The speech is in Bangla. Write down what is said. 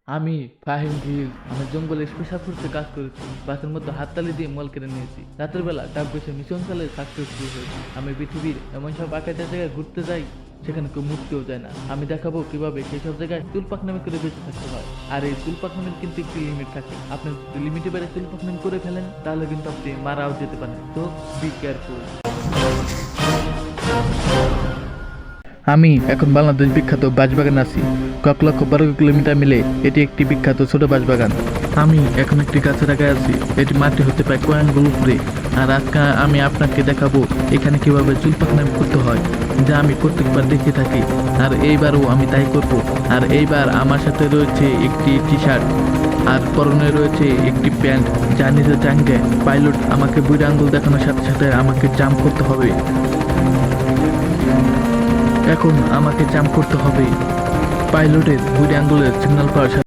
আমি ফাহিম ভিল, আমি জঙ্গলে স্পেশাল ফোর্সে কাজ করেছি। বাসের মধ্যে হাততালি দিয়ে মল কেড়ে নিয়েছি। রাতের বেলা ডাক বেশি মিশন চালিয়ে সাকসেসফুল হয়েছি। আমি পৃথিবীর এমন সব আঁকাইতে জায়গায় ঘুরতে যাই সেখানে কেউ মুক্তিও যায় না। আমি দেখাবো কিভাবে সেই সব জায়গায় চুলপাক নামে করে বেঁচে থাকতে হয়। আর এই চুলপাক নামের কিন্তু একটি লিমিট থাকে। আপনি যদি লিমিটে বাইরে চুলপাক নাম করে ফেলেন তাহলে কিন্তু আপনি মারাও যেতে পারেন। তো বি কেয়ারফুল। আমি এখন বাংলাদেশ বিখ্যাত বাঁশবাগান আছি। কয়েক লক্ষ বর্গ কিলোমিটার মিলে এটি একটি বিখ্যাত ছোট বাঁশবাগান। আমি এখন একটি গাছের আগে আছি। এটি মাটি হতে পারে কয়েনগুলো উপরে। আর আজকে আমি আপনাকে দেখাবো এখানে কিভাবে চুল পাকনামি করতে হয়, যা আমি প্রত্যেকবার দেখে থাকি। আর এইবারও আমি তাই করব। আর এইবার আমার সাথে রয়েছে একটি টি শার্ট, আর পরনে রয়েছে একটি প্যান্ট যা নিজের টাঙ্গে। পাইলট আমাকে বুড়ি আঙ্গুল দেখানোর সাথে সাথে আমাকে জাম্প করতে হবে। এখন আমাকে জাম্প করতে হবে। পাইলটের বুড়ি আঙ্গুলের সিগন্যাল পাওয়ার সাথে